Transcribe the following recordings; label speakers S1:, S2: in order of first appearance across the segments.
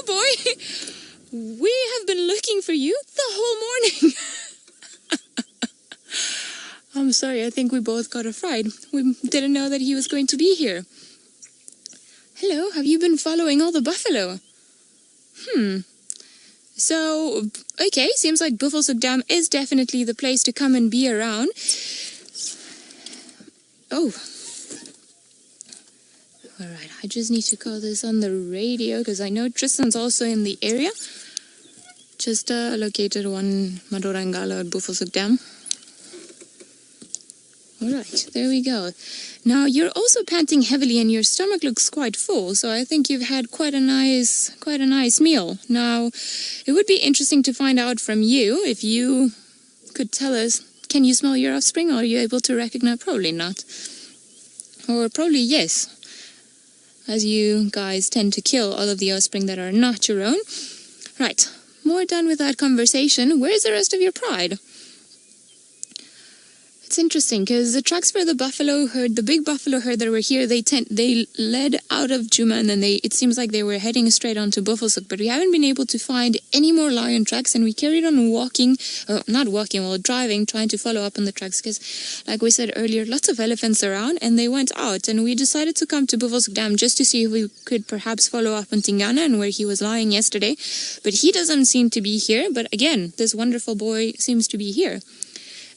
S1: Hello, boy. We have been looking for you the whole morning. I'm sorry, I think we both got a fright. We didn't know that he was going to be here. Hello, have you been following all the buffalo? So, okay, seems like Buffelshoek Dam is definitely the place to come and be around. Oh. Alright, I just need to call this on the radio because I know Tristan's also in the area. Just located one Madorangala at Buffelshoek Dam. Alright, there we go. Now, you're also panting heavily and your stomach looks quite full, so I think you've had quite a nice meal. Now, it would be interesting to find out from you, if you could tell us, can you smell your offspring, or are you able to recognize? Probably not. Or probably yes, as you guys tend to kill all of the offspring that are not your own. Right, more done with that conversation. Where's the rest of your pride? It's interesting because the tracks for the buffalo herd, the big buffalo herd that were here, they led out of Djuma, and then it seems like they were heading straight on to Buffelshoek, but we haven't been able to find any more lion tracks, and we carried on driving, trying to follow up on the tracks because, like we said earlier, lots of elephants around, and they went out, and we decided to come to Buffelshoek Dam just to see if we could perhaps follow up on Nhenha and where he was lying yesterday, but he doesn't seem to be here. But again, this wonderful boy seems to be here.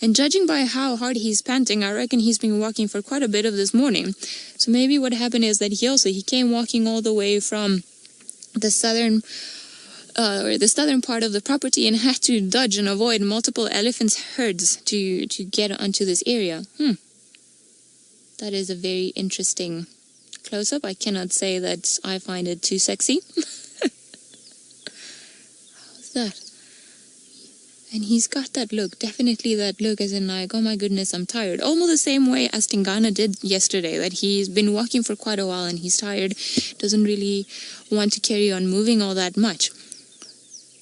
S1: And judging by how hard he's panting, I reckon he's been walking for quite a bit of this morning. So maybe what happened is that he came walking all the way from the southern part of the property and had to dodge and avoid multiple elephants' herds to get onto this area. That is a very interesting close-up. I cannot say that I find it too sexy. How's that? And he's got that look, definitely that look as in like, oh my goodness, I'm tired. Almost the same way as Nhenha did yesterday, that he's been walking for quite a while and he's tired, doesn't really want to carry on moving all that much.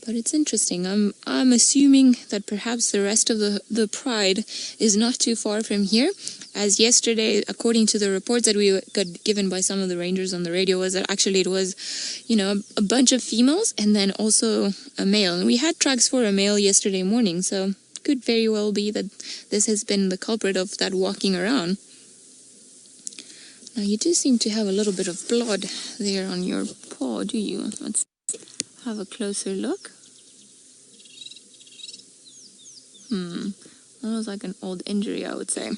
S1: But it's interesting. I'm assuming that perhaps the rest of the pride is not too far from here, as yesterday, according to the reports that we got given by some of the rangers on the radio, was that actually it was, a bunch of females and then also a male. And we had tracks for a male yesterday morning, so could very well be that this has been the culprit of that walking around. Now, you do seem to have a little bit of blood there on your paw, do you? Let's have a closer look. That was like an old injury, I would say.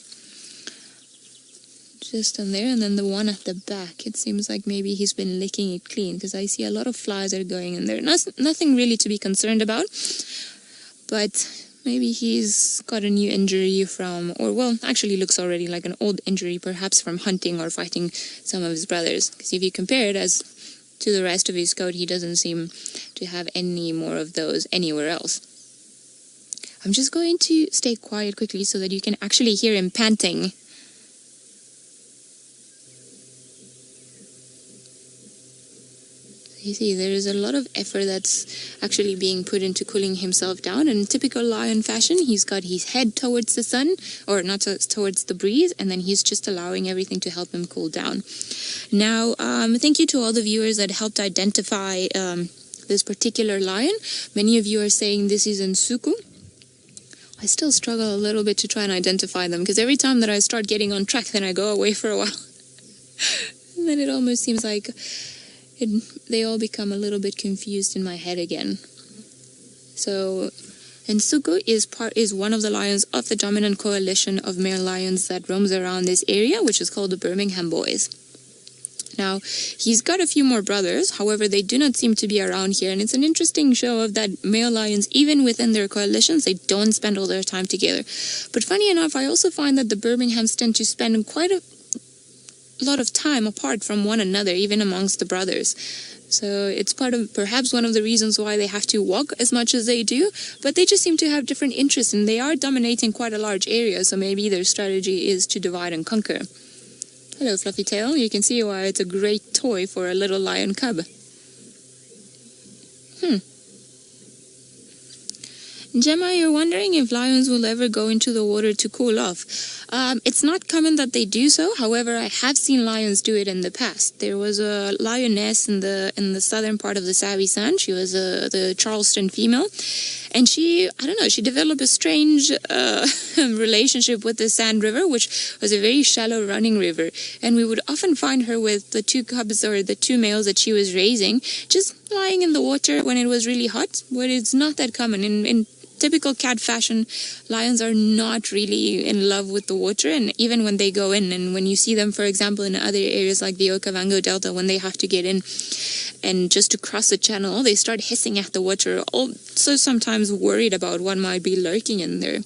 S1: Just on there, and then the one at the back, it seems like maybe he's been licking it clean, because I see a lot of flies are going in there. Nothing really to be concerned about, but maybe he's got a new injury from, or well, actually looks already like an old injury, perhaps from hunting or fighting some of his brothers, because if you compare it as to the rest of his coat, he doesn't seem to have any more of those anywhere else. I'm just going to stay quiet quickly so that you can actually hear him panting. You see, there is a lot of effort that's actually being put into cooling himself down. And in typical lion fashion, he's got his head towards the sun, or not towards the breeze, and then he's just allowing everything to help him cool down. Now, thank you to all the viewers that helped identify this particular lion. Many of you are saying this is Nsuku. I still struggle a little bit to try and identify them, because every time that I start getting on track, then I go away for a while. And then it almost seems like they all become a little bit confused in my head again. So, Nsuku is one of the lions of the dominant coalition of male lions that roams around this area, which is called the Birmingham Boys. Now, he's got a few more brothers, however, they do not seem to be around here, and it's an interesting show of that male lions, even within their coalitions, they don't spend all their time together. But funny enough, I also find that the Birminghams tend to spend quite a lot of time apart from one another, even amongst the brothers. So it's perhaps one of the reasons why they have to walk as much as they do, but they just seem to have different interests, and they are dominating quite a large area, so maybe their strategy is to divide and conquer. Hello, Fluffy Tail. You can see why it's a great toy for a little lion cub. Gemma, you're wondering if lions will ever go into the water to cool off. It's not common that they do so. However, I have seen lions do it in the past. There was a lioness in the southern part of the Sabi Sand. She was the Charleston female. And she developed a strange relationship with the Sand River, which was a very shallow running river. And we would often find her with the two cubs or the two males that she was raising, just lying in the water when it was really hot. But it's not that common. In typical cat fashion, lions are not really in love with the water, and even when they go in, and when you see them, for example, in other areas like the Okavango Delta, when they have to get in and just to cross the channel, they start hissing at the water, also sometimes worried about what might be lurking in there.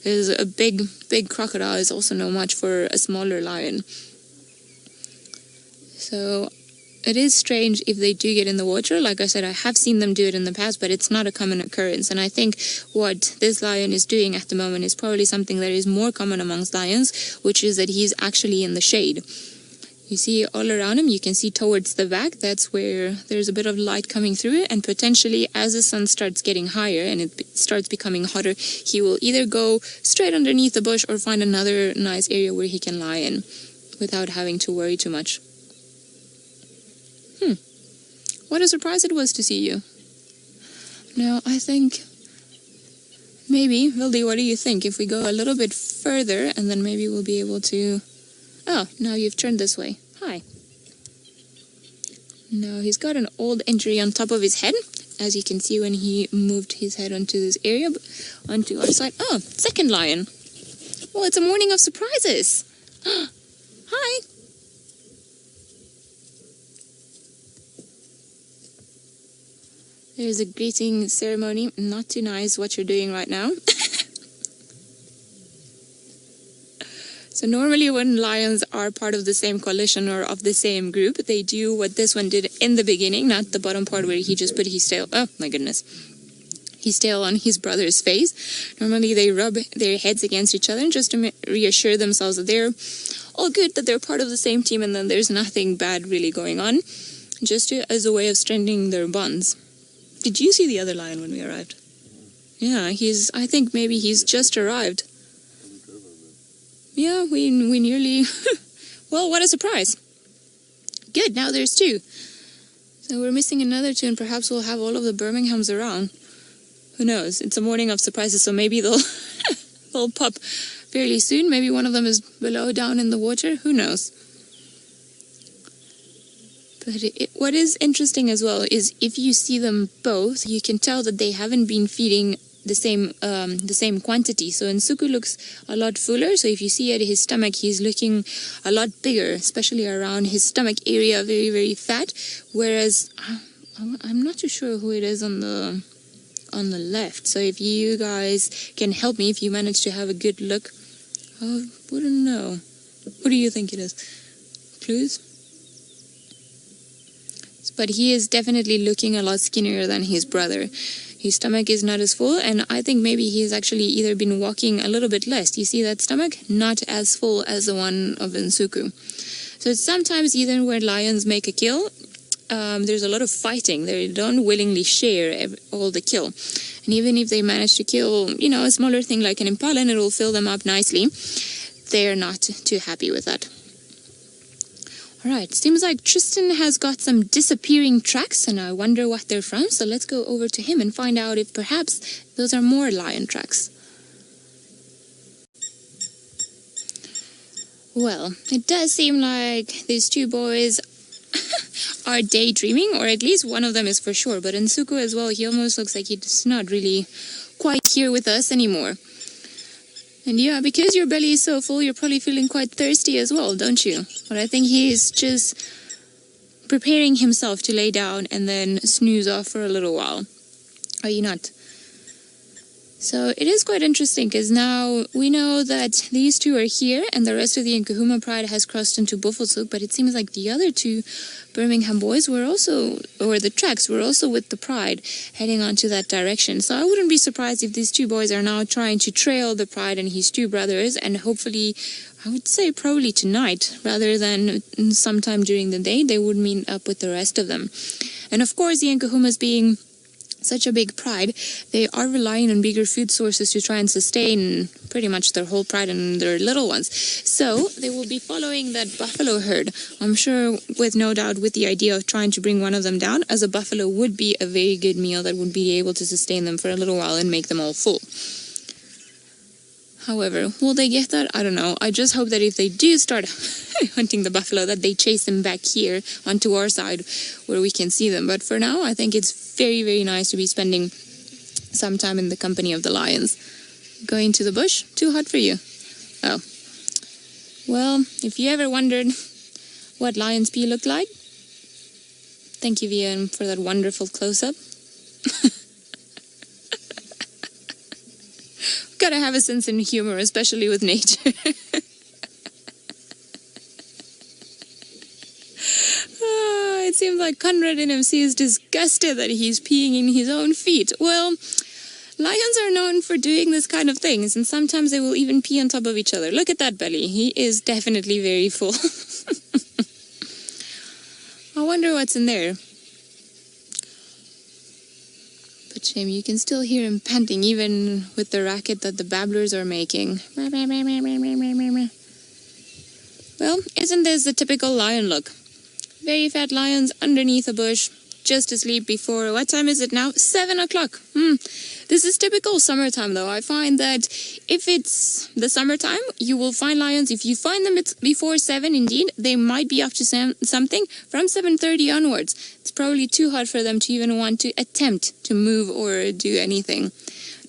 S1: There's a big crocodile is also no match for a smaller lion. So it is strange if they do get in the water. Like I said, I have seen them do it in the past, but it's not a common occurrence. And I think what this lion is doing at the moment is probably something that is more common amongst lions, which is that he's actually in the shade. You see all around him, you can see towards the back, that's where there's a bit of light coming through, and potentially as the sun starts getting higher and it starts becoming hotter, he will either go straight underneath the bush or find another nice area where he can lie in without having to worry too much. What a surprise it was to see you. Now, I think maybe, Vildi, what do you think? If we go a little bit further, and then maybe we'll be able to... Oh, now you've turned this way. Hi. Now, he's got an old injury on top of his head, as you can see when he moved his head onto this area, onto our side. Oh, second lion. Well, it's a morning of surprises. Hi. There's a greeting ceremony. Not too nice what you're doing right now. So normally when lions are part of the same coalition or of the same group, they do what this one did in the beginning, not the bottom part where he just put his tail, oh my goodness, his tail on his brother's face. Normally they rub their heads against each other just to reassure themselves that they're all good, that they're part of the same team, and then there's nothing bad really going on, just as a way of strengthening their bonds. Did you see the other lion when we arrived? Yeah, I think maybe he's just arrived. Yeah, we nearly... Well, what a surprise. Good, now there's two. So we're missing another two, and perhaps we'll have all of the Birminghams around. Who knows? It's a morning of surprises, so maybe they'll they'll pop fairly soon. Maybe one of them is below, down in the water. Who knows? But what is interesting as well is if you see them both, you can tell that they haven't been feeding the same quantity. So Nsuku looks a lot fuller. So if you see at his stomach, he's looking a lot bigger, especially around his stomach area, very, very fat. Whereas I'm not too sure who it is on the left. So if you guys can help me, if you manage to have a good look, I wouldn't know. What do you think it is? Clues? But he is definitely looking a lot skinnier than his brother. His stomach is not as full, and I think maybe he's actually either been walking a little bit less. You see that stomach? Not as full as the one of Nsuku. So sometimes even when lions make a kill, there's a lot of fighting. They don't willingly share all the kill. And even if they manage to kill, a smaller thing like an impala and it will fill them up nicely, they're not too happy with that. Alright, seems like Tristan has got some disappearing tracks, and I wonder what they're from, so let's go over to him and find out if perhaps those are more lion tracks. Well, it does seem like these two boys are daydreaming, or at least one of them is for sure, but Nsuku as well, he almost looks like he's not really quite here with us anymore. And yeah, because your belly is so full, you're probably feeling quite thirsty as well, don't you? But I think he's just preparing himself to lay down and then snooze off for a little while. Are you not? So it is quite interesting because now we know that these two are here and the rest of the Nkuhuma pride has crossed into Buffelshoek, but it seems like the other two Birmingham boys were also, or the tracks were also with the pride heading on to that direction. So I wouldn't be surprised if these two boys are now trying to trail the pride and his two brothers, and hopefully, I would say probably tonight rather than sometime during the day, they would meet up with the rest of them. And of course the Nkuhumas being such a big pride, they are relying on bigger food sources to try and sustain pretty much their whole pride and their little ones. So they will be following that buffalo herd. I'm sure with no doubt with the idea of trying to bring one of them down, as a buffalo would be a very good meal that would be able to sustain them for a little while and make them all full. However, will they get that? I don't know. I just hope that if they do start hunting the buffalo, that they chase them back here onto our side where we can see them. But for now, I think it's very, very nice to be spending some time in the company of the lions. Going to the bush? Too hot for you? Oh. Well, if you ever wondered what lion's pee looked like, thank you, VM, for that wonderful close-up. Gotta have a sense of humor, especially with nature. It seems like Conrad in MC is disgusted that he's peeing in his own feet. Well, lions are known for doing this kind of things, and sometimes they will even pee on top of each other. Look at that belly. He is definitely very full. I wonder what's in there. But shame, you can still hear him panting even with the racket that the babblers are making. Well, isn't this the typical lion look? Very fat lions underneath a bush, just asleep before, what time is it now? 7 o'clock. This is typical summertime though. I find that if it's the summertime, you will find lions. If you find them before 7, indeed, they might be up to something from 7:30 onwards. It's probably too hot for them to even want to attempt to move or do anything.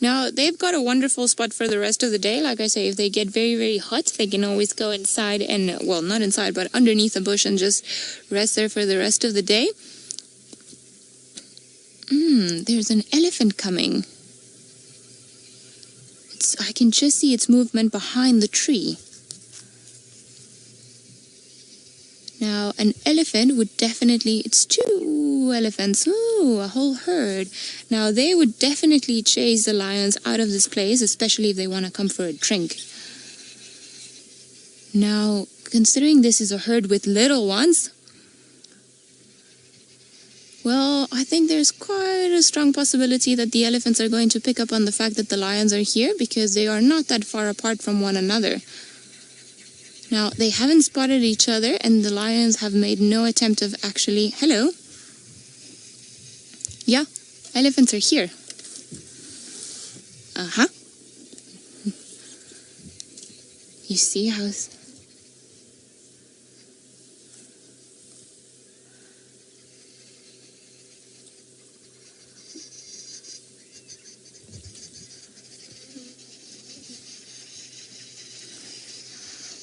S1: Now, they've got a wonderful spot for the rest of the day. Like I say, if they get very, very hot, they can always go inside and, well, not inside, but underneath a bush and just rest there for the rest of the day. There's an elephant coming. I can just see its movement behind the tree. Now, an elephant would definitely, it's 2 elephants, a whole herd. Now, they would definitely chase the lions out of this place, especially if they want to come for a drink. Now, considering this is a herd with little ones, well, I think there's quite a strong possibility that the elephants are going to pick up on the fact that the lions are here because they are not that far apart from one another. Now, they haven't spotted each other and the lions have made no attempt of actually... Hello? Yeah, elephants are here. Uh-huh. You see how...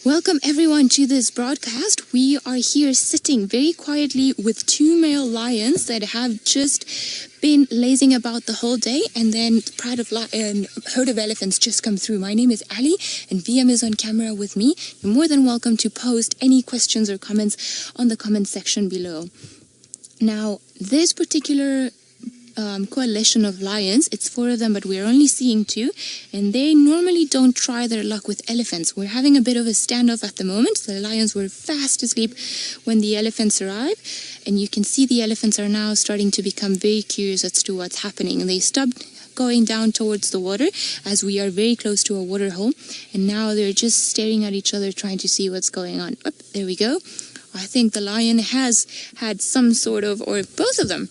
S1: Welcome everyone to this broadcast. We are here sitting very quietly with 2 male lions that have just been lazing about the whole day, and then herd of elephants just come through. My name is Ali and VM is on camera with me. You're more than welcome to post any questions or comments on the comment section below. Now, this particular coalition of lions, it's 4 of them, but we're only seeing 2, and they normally don't try their luck with elephants. We're having a bit of a standoff at the moment. The lions were fast asleep when the elephants arrived, and you can see the elephants are now starting to become very curious as to what's happening. They stopped going down towards the water as we are very close to a waterhole, and now they're just staring at each other trying to see what's going on. Oh, there we go. I think the lion has had some sort of, or both of them,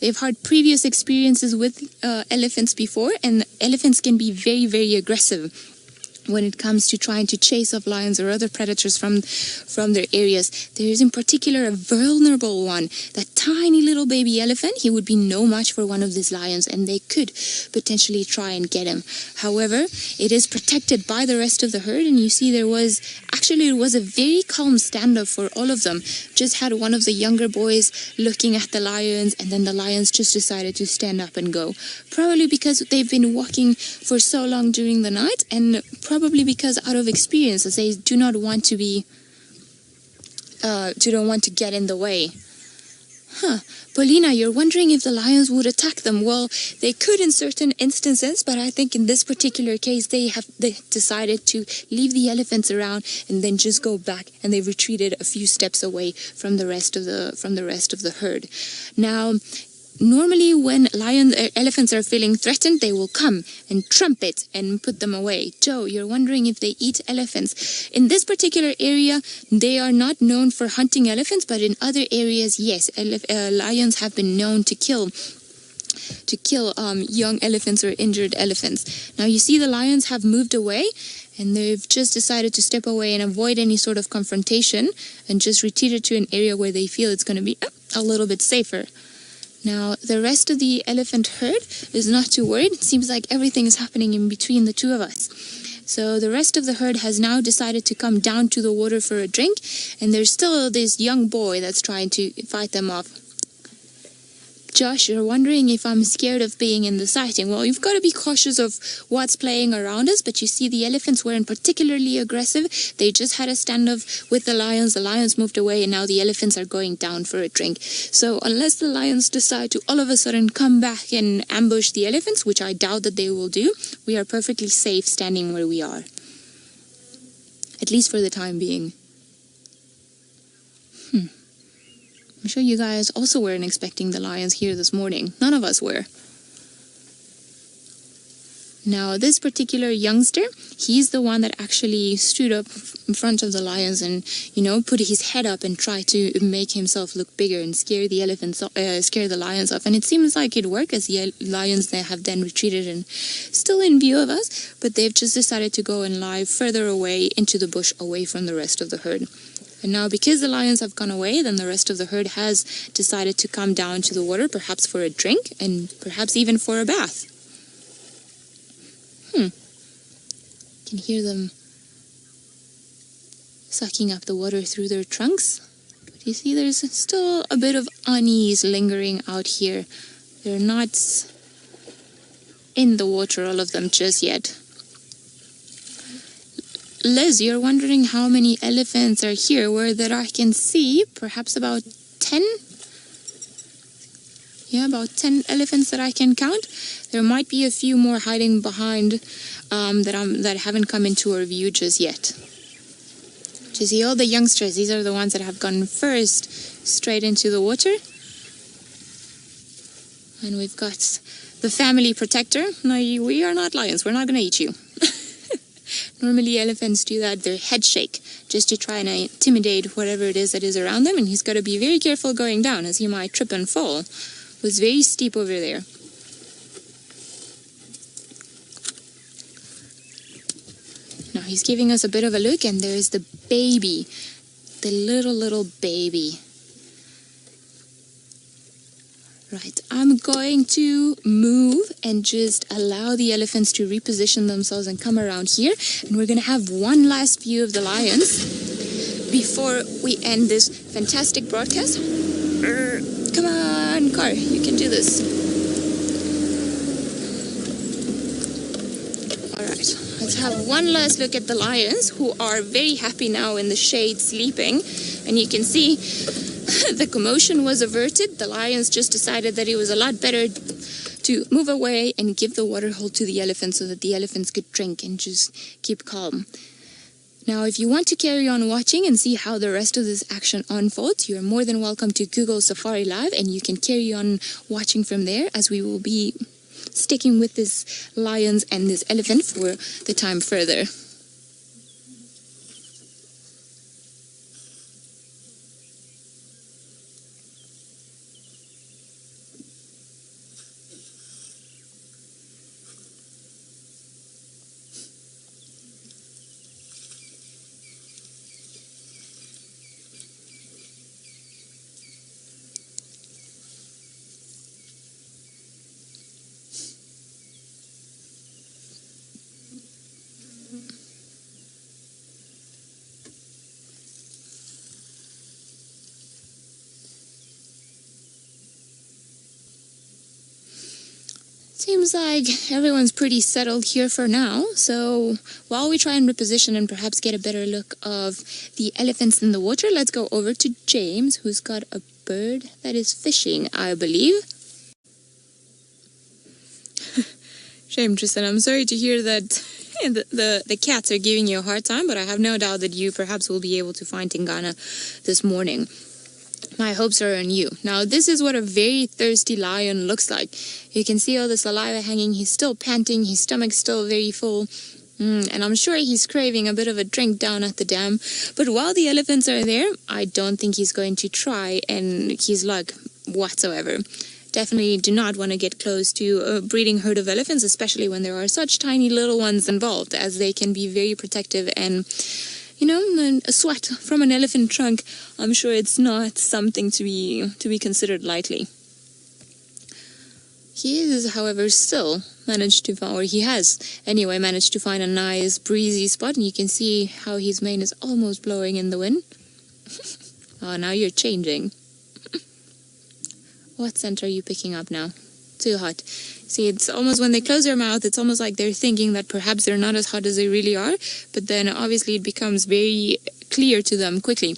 S1: they've had previous experiences with elephants before, and elephants can be very, very aggressive when it comes to trying to chase off lions or other predators from their areas. There is in particular a vulnerable one, that tiny little baby elephant. He would be no match for one of these lions, and they could potentially try and get him. However, it is protected by the rest of the herd, and you see it was a very calm standoff for all of them. Just had one of the younger boys looking at the lions, and then the lions just decided to stand up and go. Probably because they've been walking for so long during the night, and probably because out of experience, as they do not want to get in the way. Paulina, you're wondering if the lions would attack them. Well, they could in certain instances, but I think in this particular case, they decided to leave the elephants around and then just go back, and they retreated a few steps away from the rest of the herd. Now, normally when elephants are feeling threatened, they will come and trumpet and put them away. Joe, you're wondering if they eat elephants. In this particular area, they are not known for hunting elephants, but in other areas, yes, lions have been known to kill young elephants or injured elephants. Now you see the lions have moved away, and they've just decided to step away and avoid any sort of confrontation and just retreated to an area where they feel it's going to be a little bit safer. Now the rest of the elephant herd is not too worried. It seems like everything is happening in between the two of us. So the rest of the herd has now decided to come down to the water for a drink, and there's still this young boy that's trying to fight them off. Josh, you're wondering if I'm scared of being in the sighting. Well, you've got to be cautious of what's playing around us, but you see the elephants weren't particularly aggressive. They just had a standoff with the lions. The lions moved away, and now the elephants are going down for a drink. So unless the lions decide to all of a sudden come back and ambush the elephants, which I doubt that they will do, we are perfectly safe standing where we are. At least for the time being. I'm sure you guys also weren't expecting the lions here this morning. None of us were. Now, this particular youngster, he's the one that actually stood up in front of the lions and, put his head up and tried to make himself look bigger and scare the lions off. And it seems like it worked, as the lions they have then retreated and still in view of us, but they've just decided to go and lie further away into the bush, away from the rest of the herd. And now, because the lions have gone away, then the rest of the herd has decided to come down to the water, perhaps for a drink and perhaps even for a bath. You can hear them sucking up the water through their trunks. But you see, there's still a bit of unease lingering out here. They're not in the water, all of them, just yet. Liz, you're wondering how many elephants are here. Where that I can see, perhaps about 10? Yeah, about 10 elephants that I can count. There might be a few more hiding behind that haven't come into our view just yet. You see, all the youngsters, these are the ones that have gone first straight into the water. And we've got the family protector. No, we are not lions. We're not going to eat you. Normally elephants do that, their head shake, just to try and intimidate whatever it is that is around them. And he's got to be very careful going down, as he might trip and fall. It was very steep over there. Now he's giving us a bit of a look, and there's the baby, the little baby. Right, I'm going to move and just allow the elephants to reposition themselves and come around here. And we're going to have one last view of the lions before we end this fantastic broadcast. Come on, car, you can do this. All right, let's have one last look at the lions, who are very happy now in the shade sleeping. And you can see the commotion was averted. The lions just decided that it was a lot better to move away and give the water hole to the elephants so that the elephants could drink and just keep calm. Now, if you want to carry on watching and see how the rest of this action unfolds, you're more than welcome to Google Safari Live, and you can carry on watching from there, as we will be sticking with this lions and this elephant for the time further. Seems like everyone's pretty settled here for now, so while we try and reposition and perhaps get a better look of the elephants in the water, let's go over to James, who's got a bird that is fishing, I believe. Shame, Tristan, I'm sorry to hear that the cats are giving you a hard time, but I have no doubt that you perhaps will be able to find Tingana this morning. My hopes are on you. Now, this is what a very thirsty lion looks like. You can see all the saliva hanging. He's still panting. His stomach's still very full. And I'm sure he's craving a bit of a drink down at the dam. But while the elephants are there, I don't think he's going to try and his luck whatsoever. Definitely do not want to get close to a breeding herd of elephants, especially when there are such tiny little ones involved, as they can be very protective. And, you know, a swat from an elephant trunk, I'm sure it's not something to be considered lightly. He is, however, still managed to find, or he has anyway managed to find a nice breezy spot, and you can see how his mane is almost blowing in the wind. Oh, now you're changing. What scent are you picking up now? Too hot. See, it's almost when they close their mouth, it's almost like they're thinking that perhaps they're not as hot as they really are, but then obviously it becomes very clear to them quickly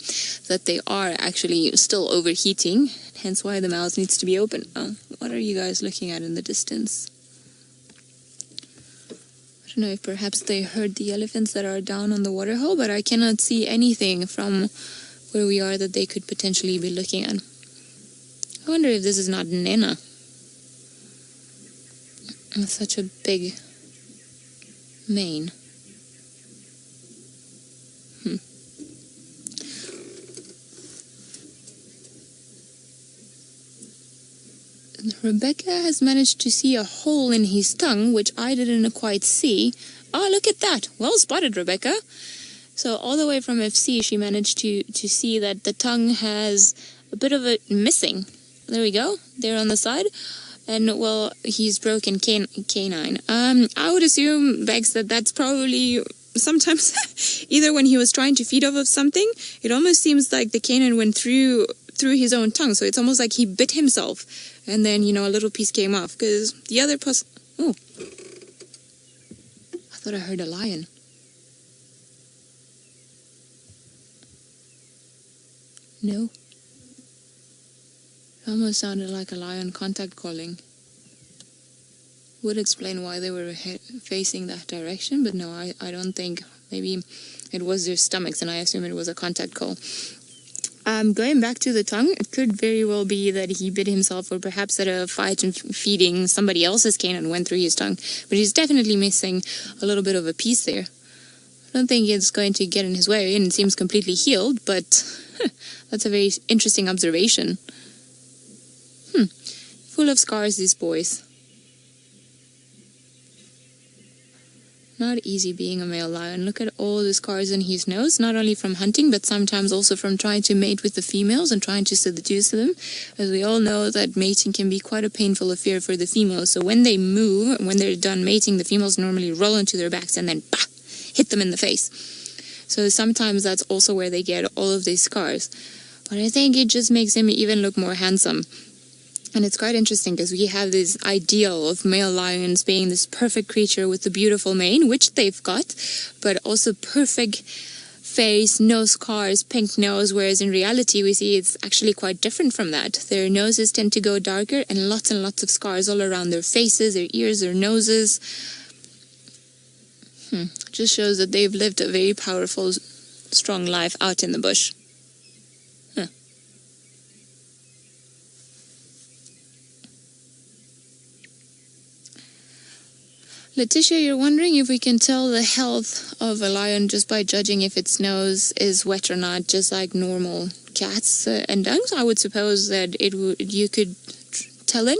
S1: that they are actually still overheating, hence why the mouth needs to be open. Oh, what are you guys looking at in the distance? I don't know if perhaps they heard the elephants that are down on the waterhole, but I cannot see anything from where we are that they could potentially be looking at. I wonder if this is not Nhenha. With such a big mane. Rebecca has managed to see a hole in his tongue, which I didn't quite see. Oh, look at that. Well spotted, Rebecca. So all the way from FC, she managed to see that the tongue has a bit of a missing. There we go. There on the side. And, well, he's broken canine. I would assume, Bex, that that's probably sometimes either when he was trying to feed off of something, it almost seems like the canine went through his own tongue. So it's almost like he bit himself. And then, you know, a little piece came off. Because the other oh. I thought I heard a lion. No. It almost sounded like a lion contact calling. Would explain why they were facing that direction, but no, I don't think. Maybe it was their stomachs, and I assume it was a contact call. Going back to the tongue, it could very well be that he bit himself, or perhaps that a fight and feeding somebody else's canine went through his tongue. But he's definitely missing a little bit of a piece there. I don't think it's going to get in his way, and it seems completely healed, but that's a very interesting observation. Full of scars, these boys. Not easy being a male lion. Look at all the scars on his nose, not only from hunting, but sometimes also from trying to mate with the females and trying to seduce them. As we all know, that mating can be quite a painful affair for the females. So when they move, when they're done mating, the females normally roll onto their backs and then hit them in the face. So sometimes that's also where they get all of these scars. But I think it just makes him even look more handsome. And it's quite interesting because we have this ideal of male lions being this perfect creature with the beautiful mane, which they've got, but also perfect face, no scars, pink nose, whereas in reality we see it's actually quite different from that. Their noses tend to go darker and lots of scars all around their faces, their ears, their noses. Just shows that they've lived a very powerful, strong life out in the bush. Letitia, you're wondering if we can tell the health of a lion just by judging if its nose is wet or not, just like normal cats and dogs. I would suppose that you could tell it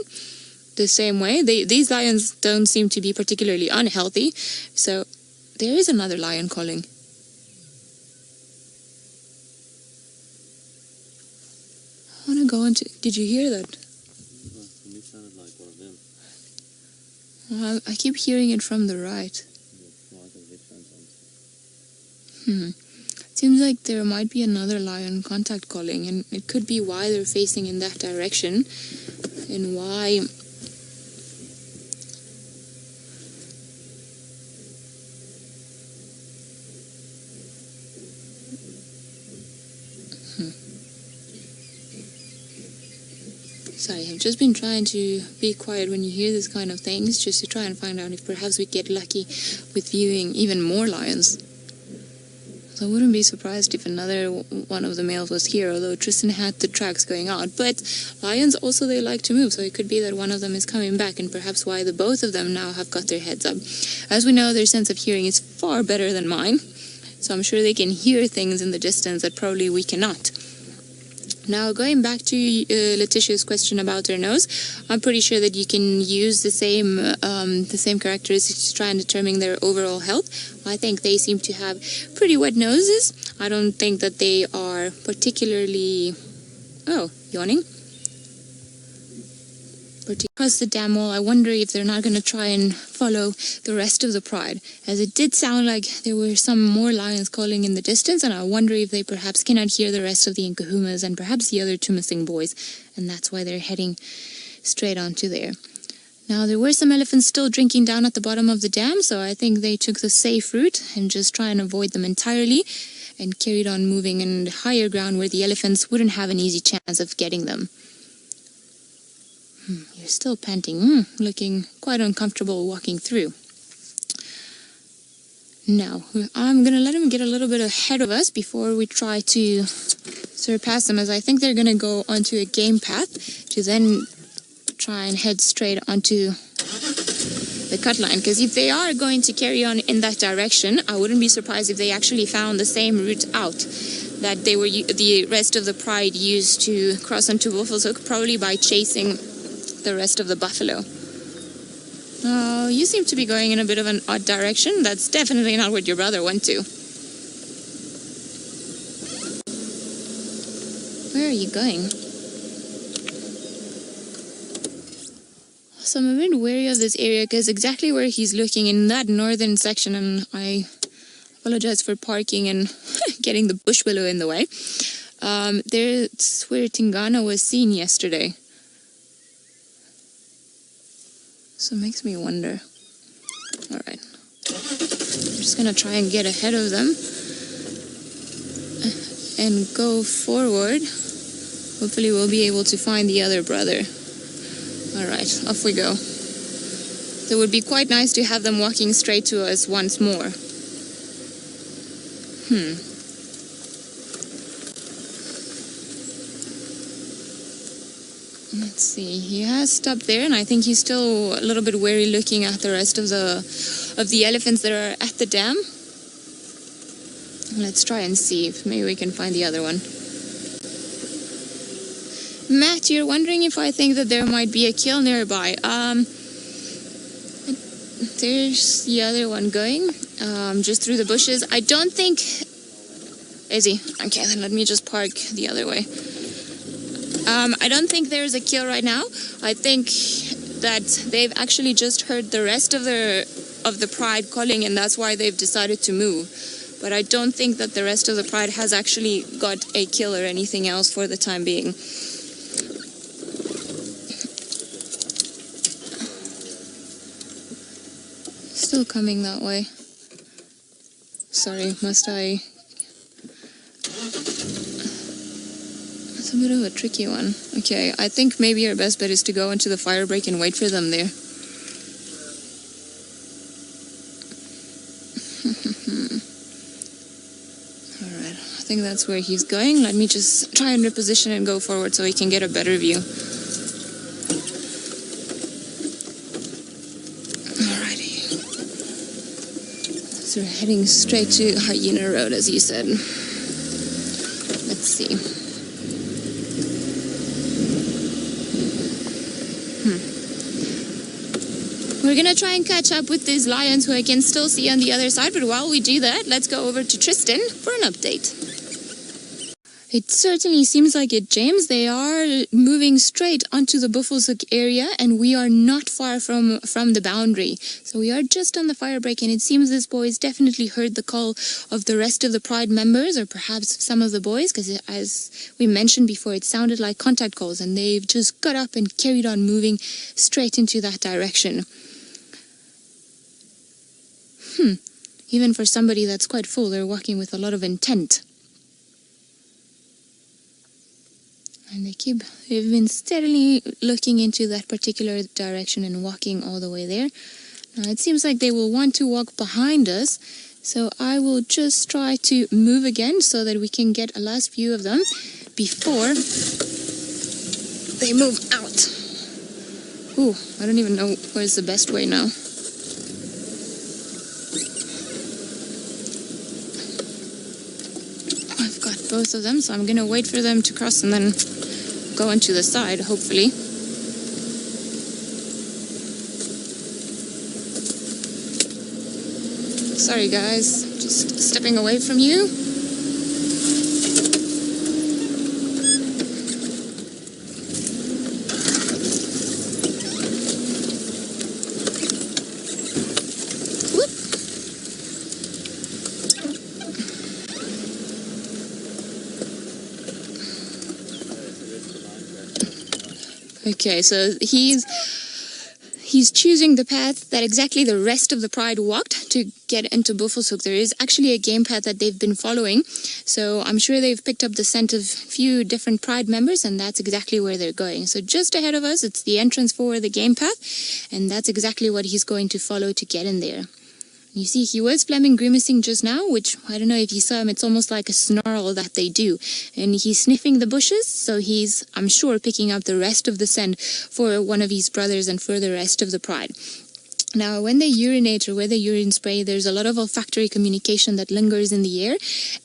S1: the same way. These lions don't seem to be particularly unhealthy. So there is another lion calling. I want to go into... Did you hear that?
S2: It sounded like one of them.
S1: I keep hearing it from the right. Seems like there might be another lion contact calling, and it could be why they're facing in that direction, and why... Sorry, I've just been trying to be quiet when you hear this kind of things, just to try and find out if perhaps we get lucky with viewing even more lions. So I wouldn't be surprised if another one of the males was here, although Tristan had the tracks going out. But lions also, they like to move, so it could be that one of them is coming back, and perhaps why the both of them now have got their heads up. As we know, their sense of hearing is far better than mine, so I'm sure they can hear things in the distance that probably we cannot. Now, going back to Letitia's question about their nose, I'm pretty sure that you can use the same characteristics to try and determine their overall health. I think they seem to have pretty wet noses. I don't think that they are particularly... Oh, yawning. Across the dam wall, I wonder if they're not going to try and follow the rest of the pride, as it did sound like there were some more lions calling in the distance, and I wonder if they perhaps cannot hear the rest of the Nkahumas and perhaps the other two missing boys, and that's why they're heading straight onto there. Now, there were some elephants still drinking down at the bottom of the dam, so I think they took the safe route and just try and avoid them entirely and carried on moving in higher ground where the elephants wouldn't have an easy chance of getting them. You're still panting, looking quite uncomfortable walking through. Now, I'm going to let him get a little bit ahead of us before we try to surpass them, as I think they're going to go onto a game path to then try and head straight onto the cut line. Because if they are going to carry on in that direction, I wouldn't be surprised if they actually found the same route out that they were the rest of the pride used to cross onto Buffalo's Hook, probably by chasing the rest of the buffalo. Oh, you seem to be going in a bit of an odd direction. That's definitely not what your brother went to. Where are you going? So I'm a bit wary of this area because exactly where he's looking in that northern section, and I apologize for parking and getting the bush willow in the way. There's where Tingana was seen yesterday. So it makes me wonder. Alright. I'm just going to try and get ahead of them and go forward. Hopefully we'll be able to find the other brother. Alright, off we go. So it would be quite nice to have them walking straight to us once more. Let's see, he has stopped there, and I think he's still a little bit wary looking at the rest of the elephants that are at the dam. Let's try and see if maybe we can find the other one. Matt, you're wondering if I think that there might be a kill nearby. There's the other one going, just through the bushes. I don't think... Is he? Okay, then let me just park the other way. I don't think there's a kill right now. I think that they've actually just heard the rest of the pride calling, and that's why they've decided to move. But I don't think that the rest of the pride has actually got a kill or anything else for the time being. Still coming that way. Sorry, must I... It's a bit of a tricky one. Okay, I think maybe our best bet is to go into the fire break and wait for them there. Alright, I think that's where he's going. Let me just try and reposition and go forward so we can get a better view. Alrighty. So we're heading straight to Hyena Road, as you said. Let's see. We're going to try and catch up with these lions who I can still see on the other side, but while we do that, let's go over to Tristan for an update. It certainly seems like it, James. They are moving straight onto the Buffalo's Hook area, and we are not far from the boundary. So we are just on the fire break, and it seems this boys definitely heard the call of the rest of the Pride members, or perhaps some of the boys, because as we mentioned before, it sounded like contact calls, and they've just got up and carried on moving straight into that direction. Even for somebody that's quite full, they're walking with a lot of intent. And they've been steadily looking into that particular direction and walking all the way there. Now it seems like they will want to walk behind us, So I will just try to move again so that we can get a last view of them before they move out. Ooh, I don't even know where's the best way now. I've got both of them, so I'm gonna wait for them to cross and then go onto the side, hopefully. Sorry guys, just stepping away from you. Whoop. Okay, so he's choosing the path that exactly the rest of the pride walked to get into Buffelshoek. There is actually a game path that they've been following, so I'm sure they've picked up the scent of a few different pride members, and that's exactly where they're going. So just ahead of us, it's the entrance for the game path, and that's exactly what he's going to follow to get in there. You see, he was Fleming grimacing just now, which, I don't know if you saw him, it's almost like a snarl that they do. And he's sniffing the bushes, so he's, I'm sure, picking up the rest of the scent for one of his brothers and for the rest of the pride. Now, when they urinate or where they urine spray, there's a lot of olfactory communication that lingers in the air,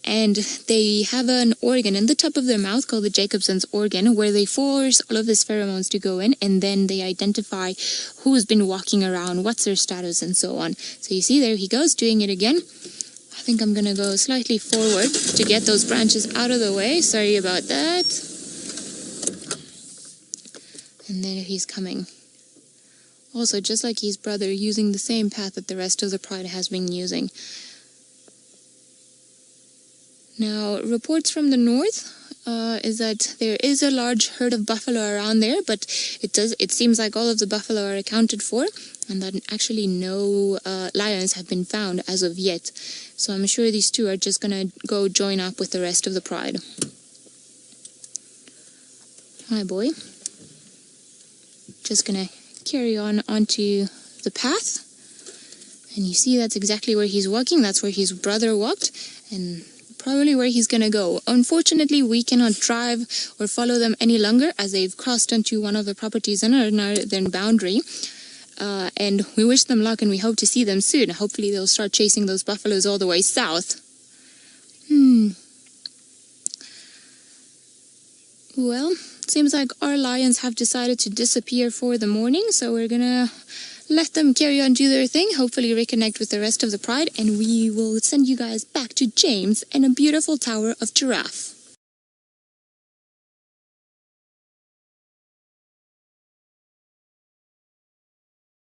S1: and they have an organ in the top of their mouth called the Jacobson's organ, where they force all of these pheromones to go in, and then they identify who's been walking around, what's their status, and so on. So you see, there he goes, doing it again. I think I'm gonna go slightly forward to get those branches out of the way. Sorry about that. And then he's coming. Also, just like his brother, using the same path that the rest of the pride has been using. Now, reports from the north is that there is a large herd of buffalo around there, but it seems like all of the buffalo are accounted for, and that actually no lions have been found as of yet. So I'm sure these two are just gonna go join up with the rest of the pride. Hi, boy. Just gonna carry on onto the path, and you see that's exactly where he's walking. That's where his brother walked, and probably where he's gonna go. Unfortunately, we cannot drive or follow them any longer, as they've crossed onto one of the properties in our northern boundary, and we wish them luck, and we hope to see them soon. Hopefully they'll start chasing those buffaloes all the way south. Well, seems like our lions have decided to disappear for the morning, so we're gonna let them carry on, do their thing, hopefully reconnect with the rest of the pride, and we will send you guys back to James and a beautiful tower of giraffe.